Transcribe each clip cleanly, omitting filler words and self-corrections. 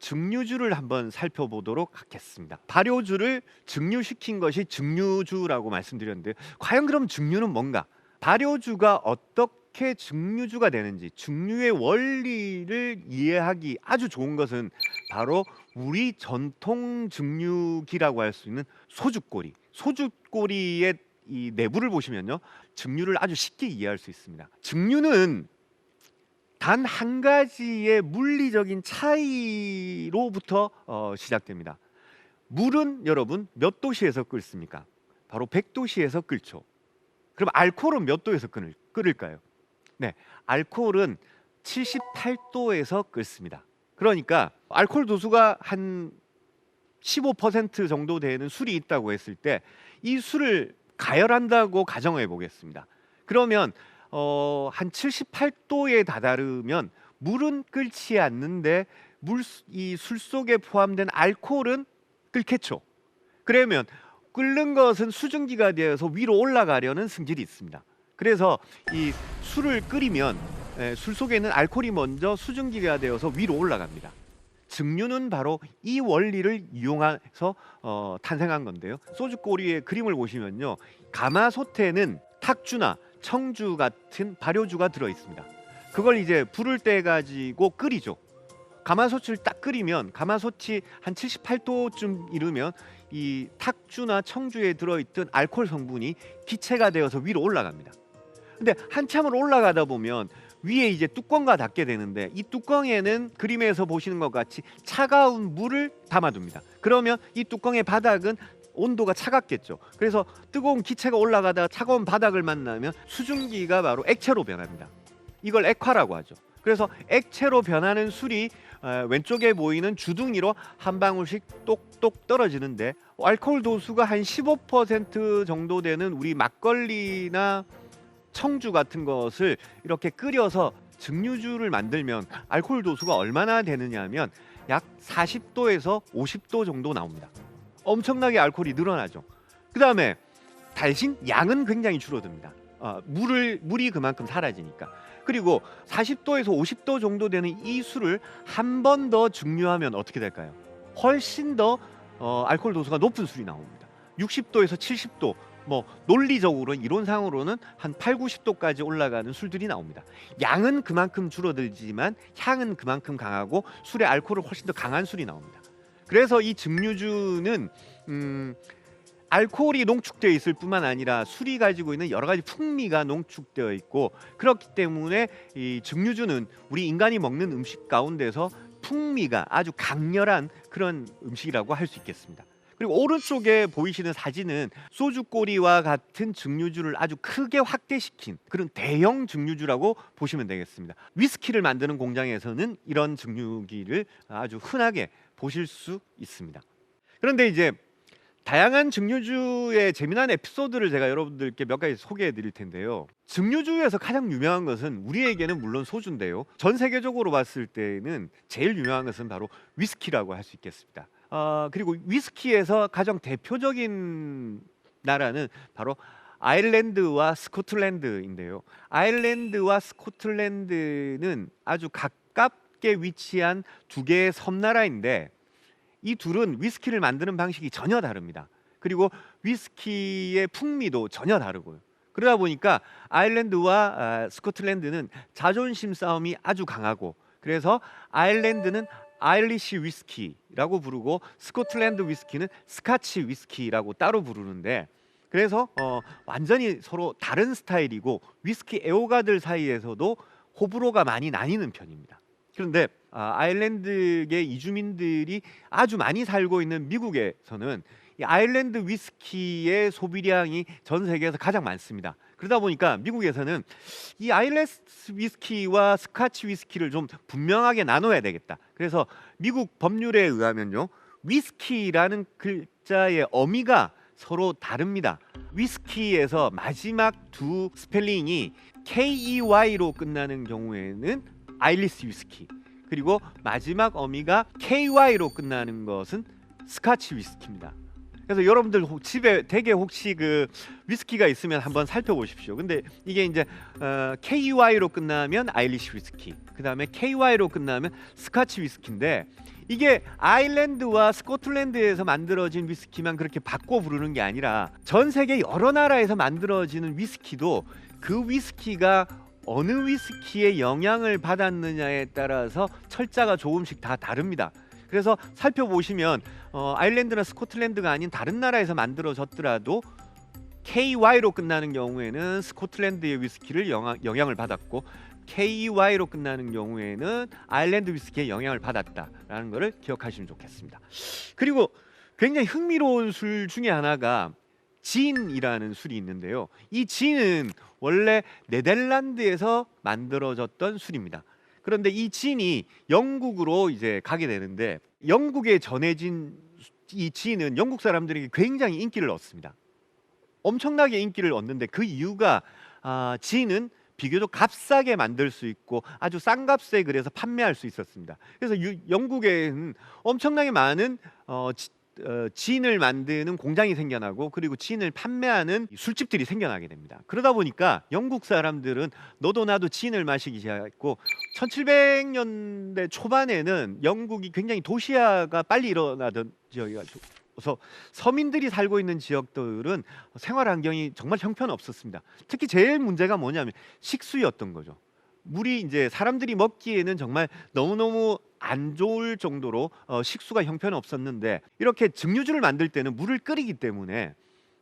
증류주를 한번 살펴보도록 하겠습니다. 발효주를 증류시킨 것이 증류주라고 말씀드렸는데 과연 그럼 증류는 뭔가? 발효주가 어떻게 증류주가 되는지 증류의 원리를 이해하기 아주 좋은 것은 바로 우리 전통 증류기라고 할 수 있는 소주꼬리. 소주꼬리의 이 내부를 보시면요, 증류를 아주 쉽게 이해할 수 있습니다. 증류는 단 한 가지의 물리적인 차이로부터 시작됩니다. 물은 여러분 몇 도씨에서 끓습니까? 바로 100도씨에서 끓죠. 그럼 알코올은 몇 도에서 끓을까요? 네, 알코올은 78도에서 끓습니다. 그러니까 알코올 도수가 한 15% 정도 되는 술이 있다고 했을 때 이 술을 가열한다고 가정해 보겠습니다. 그러면 한 78도에 다다르면 물은 끓지 않는데 이 술 속에 포함된 알코올은 끓겠죠. 그러면 끓는 것은 수증기가 되어서 위로 올라가려는 성질이 있습니다. 그래서 이 술을 끓이면 술 속에 있는 알코올이 먼저 수증기가 되어서 위로 올라갑니다. 증류는 바로 이 원리를 이용해서 탄생한 건데요. 소주꼬리의 그림을 보시면요, 가마솥에는 탁주나 청주 같은 발효주가 들어 있습니다. 그걸 이제 불을 떼 가지고 끓이죠. 가마솥을 딱 끓이면 가마솥이 한 78도쯤 이르면 이 탁주나 청주에 들어있던 알코올 성분이 기체가 되어서 위로 올라갑니다. 근데 한참을 올라가다 보면 위에 이제 뚜껑과 닿게 되는데 이 뚜껑에는 그림에서 보시는 것 같이 차가운 물을 담아둡니다. 그러면 이 뚜껑의 바닥은 온도가 차갑겠죠. 그래서 뜨거운 기체가 올라가다가 차가운 바닥을 만나면 수증기가 바로 액체로 변합니다. 이걸 액화라고 하죠. 그래서 액체로 변하는 술이 왼쪽에 보이는 주둥이로 한 방울씩 똑똑 떨어지는데 알코올 도수가 한 15% 정도 되는 우리 막걸리나 청주 같은 것을 이렇게 끓여서 증류주를 만들면 알코올 도수가 얼마나 되느냐 하면 약 40도에서 50도 정도 나옵니다. 엄청나게 알코올이 늘어나죠. 그 다음에 대신 양은 굉장히 줄어듭니다. 물이 그만큼 사라지니까. 그리고 40도에서 50도 정도 되는 이 술을 한 번 더 증류하면 어떻게 될까요? 훨씬 더 알코올 도수가 높은 술이 나옵니다. 60도에서 70도, 논리적으로 이론상으로는 한 8, 90도까지 올라가는 술들이 나옵니다. 양은 그만큼 줄어들지만 향은 그만큼 강하고 술의 알코올은 훨씬 더 강한 술이 나옵니다. 그래서 이 증류주는 알코올이 농축되어 있을 뿐만 아니라 술이 가지고 있는 여러 가지 풍미가 농축되어 있고, 그렇기 때문에 이 증류주는 우리 인간이 먹는 음식 가운데서 풍미가 아주 강렬한 그런 음식이라고 할 수 있겠습니다. 그리고 오른쪽에 보이시는 사진은 소주꼬리와 같은 증류주를 아주 크게 확대시킨 그런 대형 증류주라고 보시면 되겠습니다. 위스키를 만드는 공장에서는 이런 증류기를 아주 흔하게 보실 수 있습니다. 그런데 이제 다양한 증류주의 재미난 에피소드를 제가 여러분들께 몇 가지 소개해 드릴 텐데요. 증류주에서 가장 유명한 것은 우리에게는 물론 소주인데요, 전 세계적으로 봤을 때는 제일 유명한 것은 바로 위스키라고 할 수 있겠습니다. 그리고 위스키에서 가장 대표적인 나라는 바로 아일랜드와 스코틀랜드인데요. 아일랜드와 스코틀랜드는 아주 가깝게 위치한 두 개의 섬나라인데 이 둘은 위스키를 만드는 방식이 전혀 다릅니다. 그리고 위스키의 풍미도 전혀 다르고요. 그러다 보니까 아일랜드와 스코틀랜드는 자존심 싸움이 아주 강하고, 그래서 아일랜드는 아일리시 위스키라고 부르고 스코틀랜드 위스키는 스카치 위스키라고 따로 부르는데, 그래서 완전히 서로 다른 스타일이고 위스키 애호가들 사이에서도 호불호가 많이 나뉘는 편입니다. 그런데 아일랜드계 이주민들이 아주 많이 살고 있는 미국에서는 이 아일랜드 위스키의 소비량이 전 세계에서 가장 많습니다. 그러다 보니까 미국에서는 이 아일랜드 위스키와 스카치 위스키를 좀 분명하게 나눠야 되겠다. 그래서 미국 법률에 의하면요, 위스키라는 글자의 어미가 서로 다릅니다. 위스키에서 마지막 두 스펠링이 KEY로 끝나는 경우에는 아일리시 위스키, 그리고 마지막 어미가 KY로 끝나는 것은 스카치 위스키입니다. 그래서 여러분들 집에 되게 혹시 그 위스키가 있으면 한번 살펴보십시오. 근데 이게 이제 KY로 끝나면 아일리시 위스키, 그 다음에 KY로 끝나면 스카치 위스키인데 이게 아일랜드와 스코틀랜드에서 만들어진 위스키만 그렇게 바꿔 부르는 게 아니라 전 세계 여러 나라에서 만들어지는 위스키도 그 위스키가 어느 위스키의 영향을 받았느냐에 따라서 철자가 조금씩 다 다릅니다. 그래서 살펴보시면 아일랜드나 스코틀랜드가 아닌 다른 나라에서 만들어졌더라도 KY로 끝나는 경우에는 스코틀랜드의 위스키를 영향을 받았고 KY로 끝나는 경우에는 아일랜드 위스키의 영향을 받았다라는 것을 기억하시면 좋겠습니다. 그리고 굉장히 흥미로운 술 중에 하나가 진이라는 술이 있는데요. 이 진은 원래 네덜란드에서 만들어졌던 술입니다. 그런데 이 진이 영국으로 이제 가게 되는데 영국에 전해진 이 진은 영국 사람들에게 굉장히 인기를 얻습니다. 엄청나게 인기를 얻는데 그 이유가 진은 비교적 값싸게 만들 수 있고 아주 싼 값에 그래서 판매할 수 있었습니다. 그래서 영국에는 엄청나게 많은 진을 만드는 공장이 생겨나고 그리고 진을 판매하는 술집들이 생겨나게 됩니다. 그러다 보니까 영국 사람들은 너도 나도 진을 마시기 시작했고 1700년대 초반에는 영국이 굉장히 도시화가 빨리 일어나던 지역이어서 서민들이 살고 있는 지역들은 생활 환경이 정말 형편없었습니다. 특히 제일 문제가 뭐냐면 식수였던 거죠. 물이 이제 사람들이 먹기에는 정말 너무너무 안 좋을 정도로 식수가 형편없었는데 이렇게 증류주를 만들 때는 물을 끓이기 때문에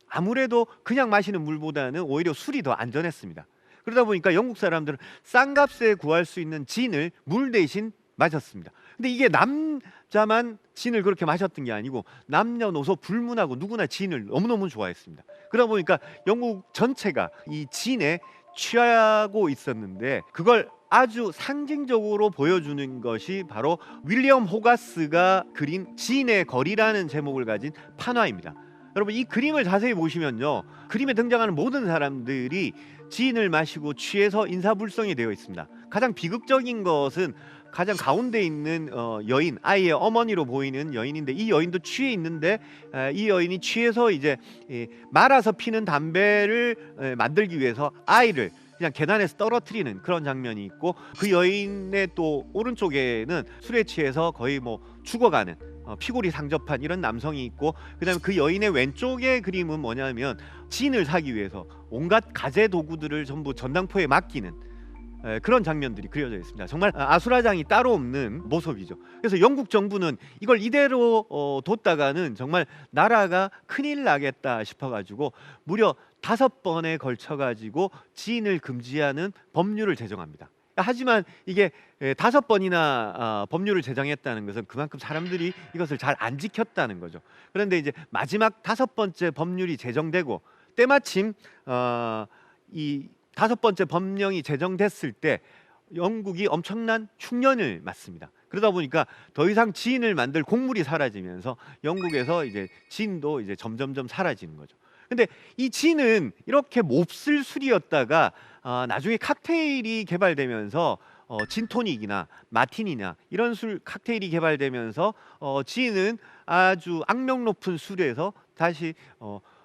아무래도 그냥 마시는 물보다는 오히려 술이 더 안전했습니다. 그러다 보니까 영국 사람들은 싼 값에 구할 수 있는 진을 물 대신 마셨습니다. 근데 이게 남자만 진을 그렇게 마셨던 게 아니고 남녀노소 불문하고 누구나 진을 너무너무 좋아했습니다. 그러다 보니까 영국 전체가 이 진에 취하고 있었는데 그걸 아주 상징적으로 보여주는 것이 바로 윌리엄 호가스가 그린 진의 거리라는 제목을 가진 판화입니다. 여러분 이 그림을 자세히 보시면요, 그림에 등장하는 모든 사람들이 진을 마시고 취해서 인사불성이 되어 있습니다. 가장 비극적인 것은 가장 가운데 있는 여인, 아이의 어머니로 보이는 여인인데 이 여인도 취해 있는데 이 여인이 취해서 이제 말아서 피는 담배를 만들기 위해서 아이를 그냥 계단에서 떨어뜨리는 그런 장면이 있고 그 여인의 또 오른쪽에는 술에 취해서 거의 뭐 죽어가는 피골이 상접한 이런 남성이 있고 그다음에 그 여인의 왼쪽의 그림은 뭐냐면 진을 사기 위해서 온갖 가재 도구들을 전부 전당포에 맡기는 그런 장면들이 그려져 있습니다. 정말 아수라장이 따로 없는 모습이죠. 그래서 영국 정부는 이걸 이대로 뒀다가는 정말 나라가 큰일 나겠다 싶어가지고 무려 5번에 걸쳐가지고 진을 금지하는 법률을 제정합니다. 하지만 이게 5번이나 법률을 제정했다는 것은 그만큼 사람들이 이것을 잘 안 지켰다는 거죠. 그런데 이제 마지막 5번째 법률이 제정되고 때마침 이 5번째 법령이 제정됐을 때 영국이 엄청난 흉년을 맞습니다. 그러다 보니까 더 이상 진을 만들 곡물이 사라지면서 영국에서 이제 진도 이제 점점점 사라지는 거죠. 근데 이 진은 이렇게 몹쓸 술이었다가 나중에 칵테일이 개발되면서 진토닉이나 마티니나 이런 술 칵테일이 개발되면서 진은 아주 악명 높은 술에서 다시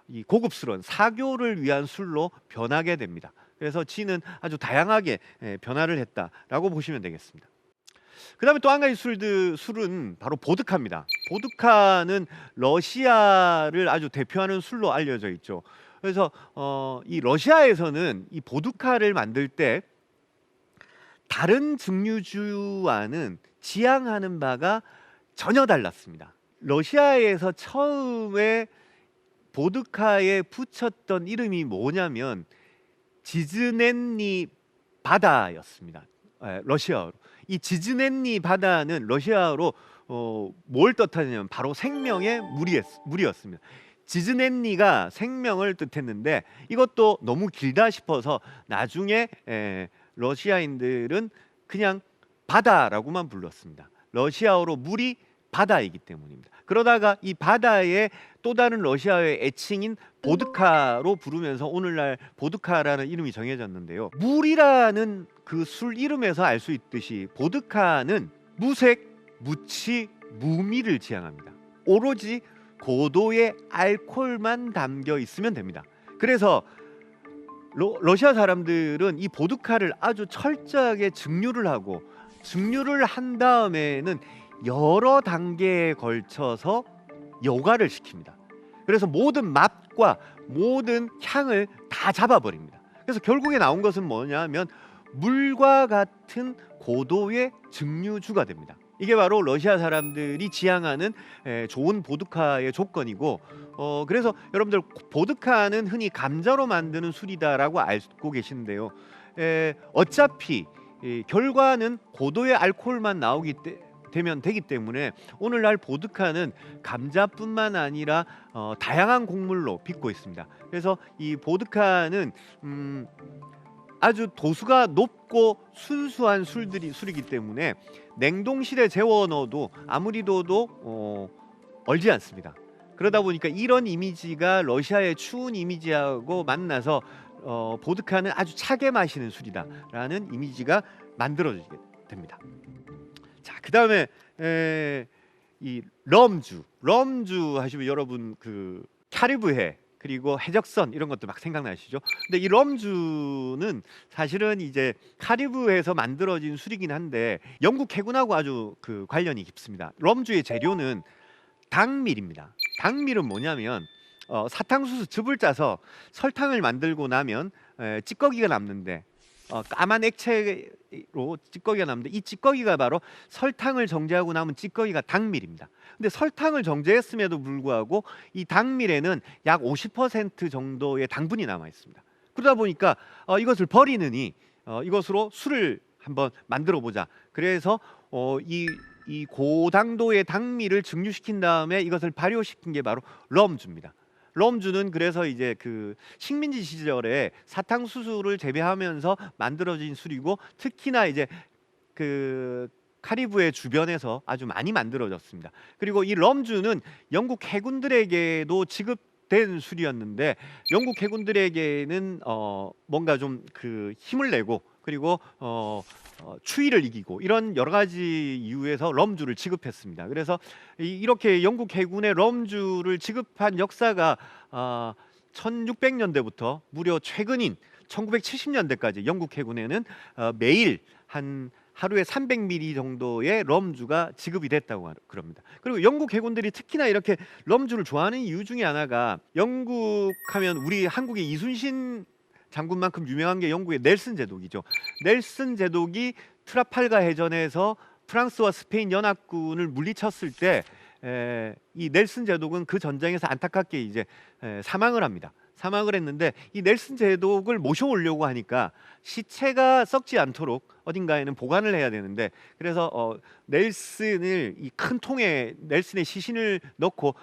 이 고급스러운 사교를 위한 술로 변하게 됩니다. 그래서 진은 아주 다양하게 변화를 했다라고 보시면 되겠습니다. 그 다음에 또 한 가지 술은 바로 보드카입니다. 보드카는 러시아를 아주 대표하는 술로 알려져 있죠. 그래서 이 러시아에서는 이 보드카를 만들 때 다른 증류주와는 지향하는 바가 전혀 달랐습니다. 러시아에서 처음에 보드카에 붙였던 이름이 뭐냐면 지즈넨니 바다였습니다. 러시아어로. 이 지즈넨니 바다는 러시아어로 뭘 뜻하냐면 바로 생명의 물이었습니다. 지즈넨니가 생명을 뜻했는데 이것도 너무 길다 싶어서 나중에 러시아인들은 그냥 바다라고만 불렀습니다. 러시아어로 물이 바다이기 때문입니다. 그러다가 이 바다에 또 다른 러시아의 애칭인 보드카로 부르면서 오늘날 보드카라는 이름이 정해졌는데요. 물이라는 그 술 이름에서 알 수 있듯이 보드카는 무색, 무치, 무미를 지향합니다. 오로지 고도의 알코올만 담겨 있으면 됩니다. 그래서 러시아 사람들은 이 보드카를 아주 철저하게 증류를 하고 증류를 한 다음에는 여러 단계에 걸쳐서 요가를 시킵니다. 그래서 모든 맛과 모든 향을 다 잡아버립니다. 그래서 결국에 나온 것은 뭐냐면 물과 같은 고도의 증류주가 됩니다. 이게 바로 러시아 사람들이 지향하는 좋은 보드카의 조건이고, 그래서 여러분들 보드카는 흔히 감자로 만드는 술이다라고 알고 계시는데요. 어차피 결과는 고도의 알코올만 되면 되기 때문에 오늘날 보드카는 감자뿐만 아니라 다양한 곡물로 빚고 있습니다. 그래서 이 보드카는 아주 도수가 높고 순수한 술이기 때문에 냉동실에 재워 넣어도 아무리 둬도 얼지 않습니다. 그러다 보니까 이런 이미지가 러시아의 추운 이미지하고 만나서 보드카는 아주 차게 마시는 술이다라는 이미지가 만들어지게 됩니다. 자, 그다음에 이 럼주 하시면 여러분 그 카리브해 그리고 해적선 이런 것도 막 생각나시죠? 근데 이 럼주는 사실은 이제 카리브해에서 만들어진 술이긴 한데 영국 해군하고 아주 그 관련이 깊습니다. 럼주의 재료는 당밀입니다. 당밀은 뭐냐면 사탕수수 즙을 짜서 설탕을 만들고 나면 찌꺼기가 남는데 까만 액체로 찌꺼기가 남는데 이 찌꺼기가 바로 설탕을 정제하고 남은 찌꺼기가 당밀입니다. 근데 설탕을 정제했음에도 불구하고 이 당밀에는 약 50% 정도의 당분이 남아 있습니다. 그러다 보니까 이것을 버리느니 이것으로 술을 한번 만들어 보자. 그래서 이 고당도의 당밀을 증류시킨 다음에 이것을 발효시킨 게 바로 럼주입니다. 럼주는 그래서 이제 그 식민지 시절에 사탕수수를 재배하면서 만들어진 술이고 특히나 이제 그 카리브해 주변에서 아주 많이 만들어졌습니다. 그리고 이 럼주는 영국 해군들에게도 지급된 술이었는데 영국 해군들에게는 뭔가 좀 그 힘을 내고 그리고 추위를 이기고 이런 여러 가지 이유에서 럼주를 지급했습니다. 그래서 이렇게 영국 해군의 럼주를 지급한 역사가 1600년대부터 무려 최근인 1970년대까지 영국 해군에는 매일 하루에 300ml 정도의 럼주가 지급이 됐다고 그럽니다. 그리고 영국 해군들이 특히나 이렇게 럼주를 좋아하는 이유 중에 하나가 영국 하면 우리 한국의 이순신 장군만큼 유명한 게 영국의 넬슨 제독이죠. 넬슨 제독이 트라팔가 해전에서 프랑스와 스페인 연합군을 물리쳤을 때 이 넬슨 제독은 그 전쟁에서 안타깝게 이제 사망을 합니다. 사망을 했는데 이 넬슨 제독을 모셔오려고 하니까 시체가 썩지 않도록 어딘가에는 보관을 해야 되는데 그래서 넬슨을 이 큰 통에 넬슨의 시신을 넣고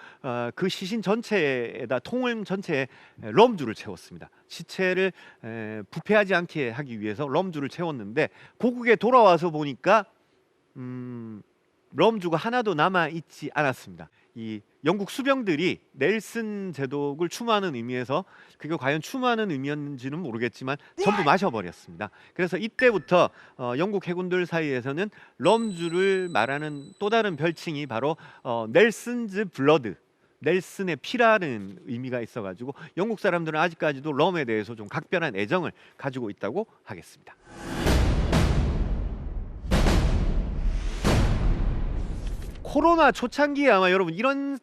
그 시신 전체에다 통을 전체에 럼주를 채웠습니다. 시체를 부패하지 않게 하기 위해서 럼주를 채웠는데 고국에 돌아와서 보니까 럼주가 하나도 남아 있지 않았습니다. 이 영국 수병들이 넬슨 제독을 추모하는 의미에서 그게 과연 추모하는 의미였는지는 모르겠지만 전부 마셔버렸습니다. 그래서 이때부터 영국 해군들 사이에서는 럼주를 말하는 또 다른 별칭이 바로 넬슨즈 블러드, 넬슨의 피라는 의미가 있어가지고 영국 사람들은 아직까지도 럼에 대해서 좀 각별한 애정을 가지고 있다고 하겠습니다. 코로나 초창기에 아마 여러분 이런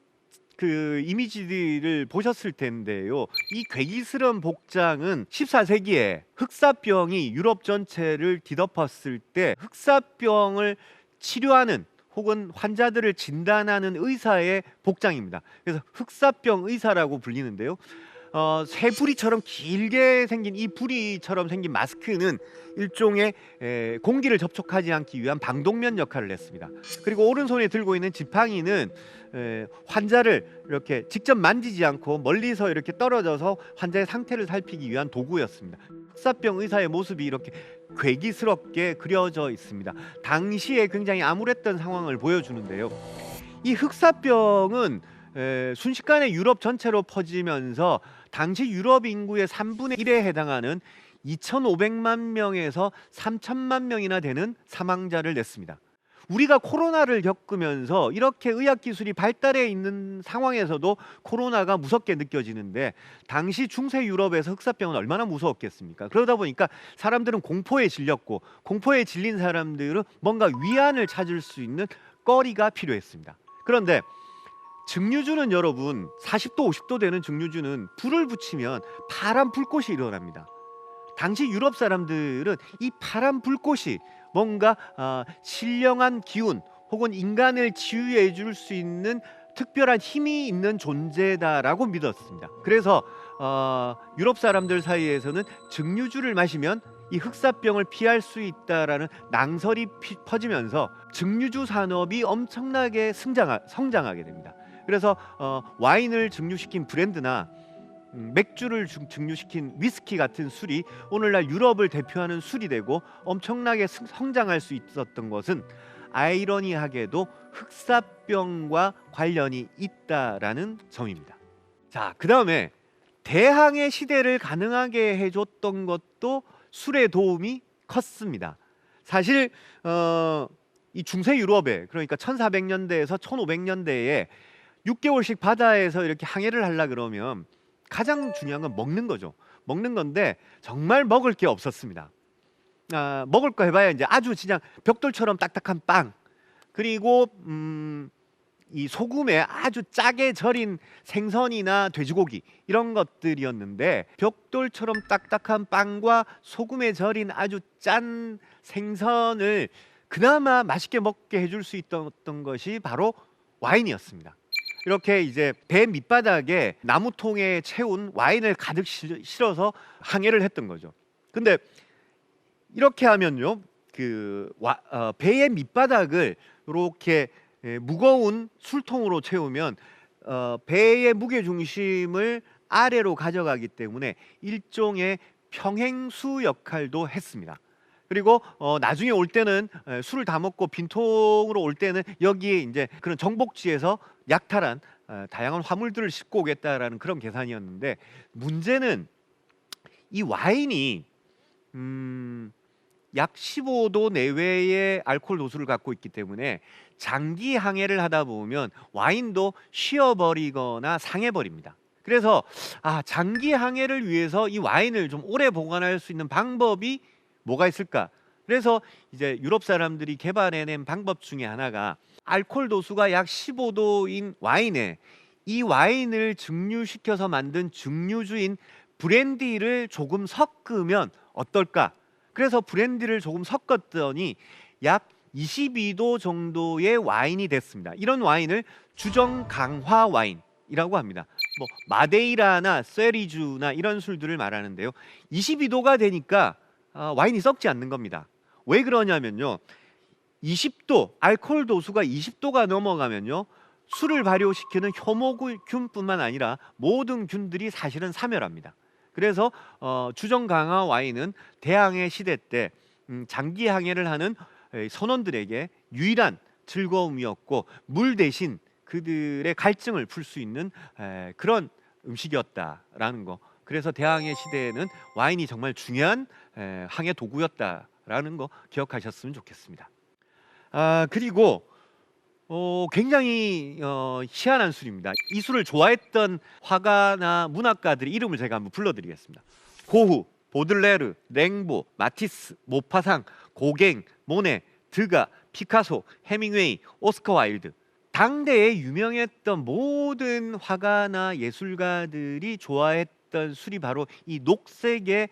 그 이미지들을 보셨을 텐데요. 이 괴기스러운 복장은 14세기에 흑사병이 유럽 전체를 뒤덮었을 때 흑사병을 치료하는 혹은 환자들을 진단하는 의사의 복장입니다. 그래서 흑사병 의사라고 불리는데요. 새 부리처럼 길게 생긴 이 부리처럼 생긴 마스크는 일종의 공기를 접촉하지 않기 위한 방독면 역할을 했습니다. 그리고 오른손에 들고 있는 지팡이는 환자를 이렇게 직접 만지지 않고 멀리서 이렇게 떨어져서 환자의 상태를 살피기 위한 도구였습니다. 흑사병 의사의 모습이 이렇게 괴기스럽게 그려져 있습니다. 당시에 굉장히 암울했던 상황을 보여주는데요. 이 흑사병은 순식간에 유럽 전체로 퍼지면서 당시 유럽 인구의 3분의 1에 해당하는 2,500만 명에서 3,000만 명이나 되는 사망자를 냈습니다. 우리가 코로나를 겪으면서 이렇게 의학기술이 발달해 있는 상황에서도 코로나가 무섭게 느껴지는데 당시 중세 유럽에서 흑사병은 얼마나 무서웠겠습니까? 그러다 보니까 사람들은 공포에 질렸고 공포에 질린 사람들은 뭔가 위안을 찾을 수 있는 거리가 필요했습니다. 그런데 증류주는 여러분 40도 50도 되는 증류주는 불을 붙이면 파란 불꽃이 일어납니다. 당시 유럽 사람들은 이 파란 불꽃이 뭔가 신령한 기운 혹은 인간을 치유해 줄 수 있는 특별한 힘이 있는 존재다라고 믿었습니다. 그래서 유럽 사람들 사이에서는 증류주를 마시면 이 흑사병을 피할 수 있다라는 낭설이 퍼지면서 증류주 산업이 엄청나게 성장하게 됩니다. 그래서 와인을 증류시킨 브랜드나 맥주를 증류시킨 위스키 같은 술이 오늘날 유럽을 대표하는 술이 되고 엄청나게 성장할 수 있었던 것은 아이러니하게도 흑사병과 관련이 있다라는 점입니다. 자, 그 다음에 대항해 시대를 가능하게 해줬던 것도 술의 도움이 컸습니다. 사실 이 중세 유럽에, 그러니까 1400년대에서 1500년대에 6개월씩 바다에서 이렇게 항해를 하려 그러면 가장 중요한 건 먹는 거죠. 먹는 건데 정말 먹을 게 없었습니다. 먹을 거 해봐야 이제 아주 그냥 벽돌처럼 딱딱한 빵, 그리고 이 소금에 아주 짜게 절인 생선이나 돼지고기, 이런 것들이었는데, 벽돌처럼 딱딱한 빵과 소금에 절인 아주 짠 생선을 그나마 맛있게 먹게 해줄 수 있었던 것이 바로 와인이었습니다. 이렇게 이제 배 밑바닥에 나무통에 채운 와인을 가득 실어서 항해를 했던 거죠. 근데 이렇게 하면요, 배의 밑바닥을 이렇게 무거운 술통으로 채우면 배의 무게 중심을 아래로 가져가기 때문에 일종의 평행수 역할도 했습니다. 그리고 나중에 올 때는 술을 다 먹고 빈통으로 올 때는 여기에 이제 그런 정복지에서 약탈한 다양한 화물들을 싣고 오겠다라는 그런 계산이었는데, 문제는 이 와인이 약 15도 내외의 알코올 도수를 갖고 있기 때문에 장기 항해를 하다 보면 와인도 쉬어버리거나 상해버립니다. 그래서 장기 항해를 위해서 이 와인을 좀 오래 보관할 수 있는 방법이 뭐가 있을까? 그래서 이제 유럽 사람들이 개발해낸 방법 중에 하나가 알코올 도수가 약 15도인 와인에 이 와인을 증류시켜서 만든 증류주인 브랜디를 조금 섞으면 어떨까? 그래서 브랜디를 조금 섞었더니 약 22도 정도의 와인이 됐습니다. 이런 와인을 주정 강화 와인이라고 합니다. 뭐 마데이라나 세리주나 이런 술들을 말하는데요. 22도가 되니까 와인이 썩지 않는 겁니다. 왜 그러냐면요, 20도, 알코올 도수가 20도가 넘어가면요, 술을 발효시키는 효모균뿐만 아니라 모든 균들이 사실은 사멸합니다. 그래서 주정 강화 와인은 대항해 시대 때 장기 항해를 하는 선원들에게 유일한 즐거움이었고, 물 대신 그들의 갈증을 풀 수 있는 그런 음식이었다라는 거. 그래서 대항해 시대에는 와인이 정말 중요한 항해 도구였다라는 거 기억하셨으면 좋겠습니다. 그리고 굉장히 희한한 술입니다. 이 술을 좋아했던 화가나 문학가들의 이름을 제가 한번 불러드리겠습니다. 고흐, 보들레르, 랭보, 마티스, 모파상, 고갱, 모네, 드가, 피카소, 해밍웨이, 오스카 와일드. 당대에 유명했던 모든 화가나 예술가들이 좋아했던 술이 바로 이 녹색의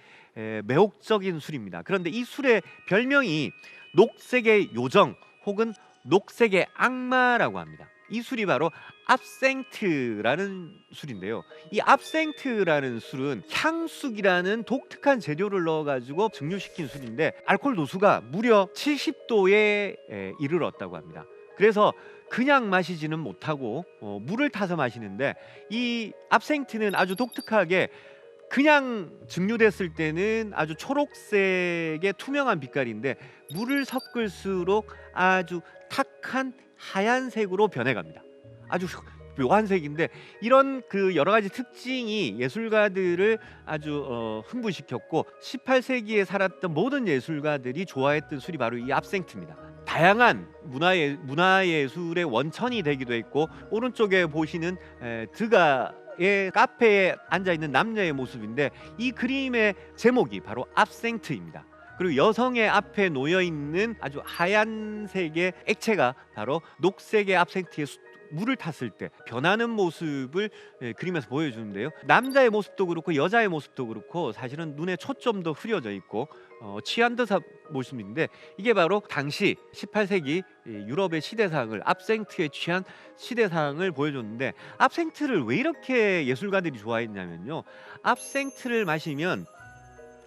매혹적인 술입니다. 그런데 이 술의 별명이 녹색의 요정 혹은 녹색의 악마라고 합니다. 이 술이 바로 압생트라는 술인데요. 이 압생트라는 술은 향숙이라는 독특한 재료를 넣어가지고 증류시킨 술인데, 알코올 도수가 무려 70도에 이르렀다고 합니다. 그래서 그냥 마시지는 못하고 물을 타서 마시는데, 이 압생트는 아주 독특하게 그냥 증류됐을 때는 아주 초록색의 투명한 빛깔인데, 물을 섞을수록 아주 탁한 하얀색으로 변해갑니다. 아주 묘한 색인데, 이런 그 여러 가지 특징이 예술가들을 아주 흥분시켰고, 18세기에 살았던 모든 예술가들이 좋아했던 술이 바로 이 압생트입니다. 다양한 문화예술의 원천이 되기도 했고, 오른쪽에 보시는 드가의 카페에 앉아있는 남녀의 모습인데, 이 그림의 제목이 바로 압생트입니다. 그리고 여성의 앞에 놓여 있는 아주 하얀색의 액체가 바로 녹색의 압생트에 물을 탔을 때 변하는 모습을 그림에서 보여주는데요. 남자의 모습도 그렇고 여자의 모습도 그렇고 사실은 눈에 초점도 흐려져 있고 취한 듯한 모습인데, 이게 바로 당시 18세기 유럽의 시대상을, 압생트에 취한 시대상을 보여줬는데, 압생트를 왜 이렇게 예술가들이 좋아했냐면요, 압생트를 마시면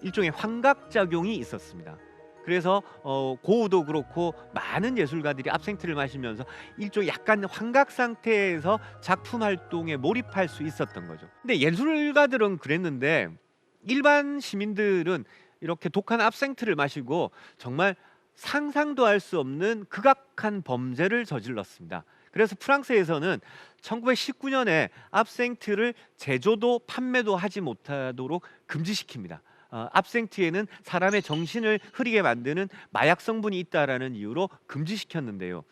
일종의 환각작용이 있었습니다. 그래서 고흐도 그렇고 많은 예술가들이 압생트를 마시면서 일종의 약간 환각 상태에서 작품 활동에 몰입할 수 있었던 거죠. 근데 예술가들은 그랬는데 일반 시민들은 이렇게 독한 압생트를 마시고 정말 상상도 할 수 없는 극악한 범죄를 저질렀습니다. 그래서 프랑스에서는 1919년에 압생트를 제조도 판매도 하지 못하도록 금지시킵니다. 압생트에는 사람의 정신을 흐리게 만드는 마약 성분이 있다라는 이유로 금지시켰는데요.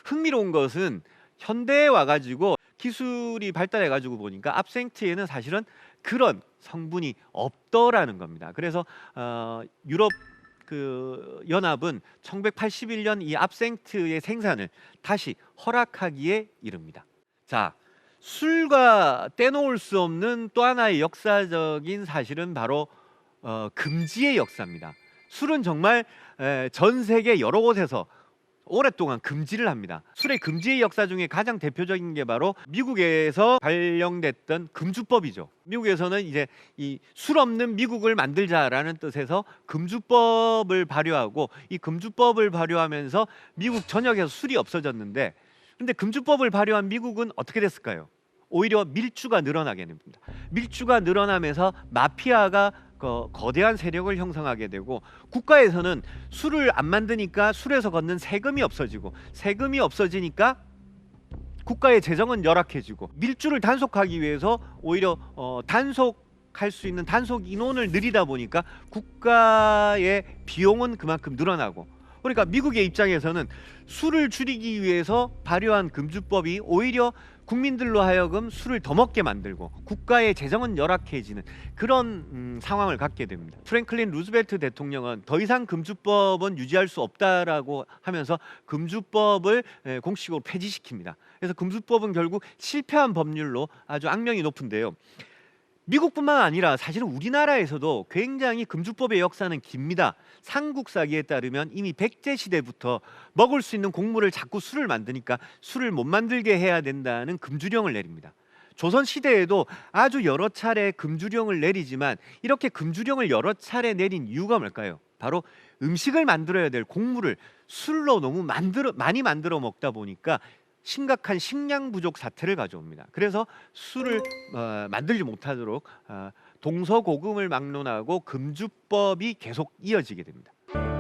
흥미로운 것은 현대에 와가지고 기술이 발달해가지고 보니까 압생트에는 사실은 그런 성분이 없더라는 겁니다. 그래서 유럽 연합은 1981년 이 압생트의 생산을 다시 허락하기에 이릅니다. 자, 술과 떼놓을 수 없는 또 하나의 역사적인 사실은 바로 금지의 역사입니다. 술은 정말 전 세계 여러 곳에서 오랫동안 금지를 합니다. 술의 금지의 역사 중에 가장 대표적인 게 바로 미국에서 발령됐던 금주법이죠. 미국에서는 이제 이 술 없는 미국을 만들자라는 뜻에서 금주법을 발효하고, 이 금주법을 발효하면서 미국 전역에서 술이 없어졌는데, 근데 금주법을 발효한 미국은 어떻게 됐을까요? 오히려 밀주가 늘어나게 됩니다. 밀주가 늘어나면서 마피아가 거대한 세력을 형성하게 되고, 국가에서는 술을 안 만드니까 술에서 걷는 세금이 없어지고, 세금이 없어지니까 국가의 재정은 열악해지고, 밀주를 단속하기 위해서 오히려 단속할 수 있는 단속 인원을 늘리다 보니까 국가의 비용은 그만큼 늘어나고, 그러니까 미국의 입장에서는 술을 줄이기 위해서 발효한 금주법이 오히려 국민들로 하여금 술을 더 먹게 만들고 국가의 재정은 열악해지는 그런 상황을 갖게 됩니다. 프랭클린 루즈벨트 대통령은 더 이상 금주법은 유지할 수 없다라고 하면서 금주법을 공식적으로 폐지시킵니다. 그래서 금주법은 결국 실패한 법률로 아주 악명이 높은데요. 미국뿐만 아니라 사실은 우리나라에서도 굉장히 금주법의 역사는 깁니다. 삼국사기에 따르면 이미 백제 시대부터 먹을 수 있는 곡물을 자꾸 술을 만드니까 술을 못 만들게 해야 된다는 금주령을 내립니다. 조선 시대에도 아주 여러 차례 금주령을 내리지만, 이렇게 금주령을 여러 차례 내린 이유가 뭘까요? 바로 음식을 만들어야 될 곡물을 술로 너무 많이 만들어 먹다 보니까 심각한 식량 부족 사태를 가져옵니다. 그래서 술을 만들지 못하도록 동서고금을 막론하고 금주법이 계속 이어지게 됩니다.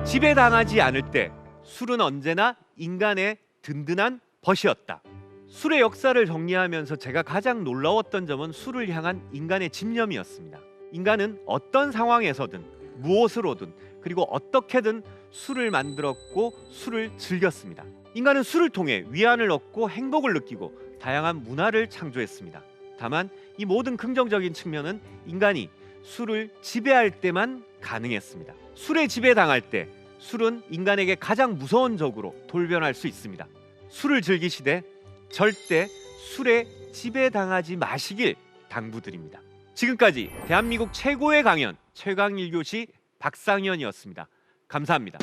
지배당하지 않을 때 술은 언제나 인간의 든든한 벗이었다. 술의 역사를 정리하면서 제가 가장 놀라웠던 점은 술을 향한 인간의 집념이었습니다. 인간은 어떤 상황에서든 무엇으로든 그리고 어떻게든 술을 만들었고 술을 즐겼습니다. 인간은 술을 통해 위안을 얻고 행복을 느끼고 다양한 문화를 창조했습니다. 다만 이 모든 긍정적인 측면은 인간이 술을 지배할 때만 가능했습니다. 술에 지배당할 때 술은 인간에게 가장 무서운 적으로 돌변할 수 있습니다. 술을 즐기시되 절대 술에 지배당하지 마시길 당부드립니다. 지금까지 대한민국 최고의 강연 최강1교시 박상현이었습니다. 감사합니다.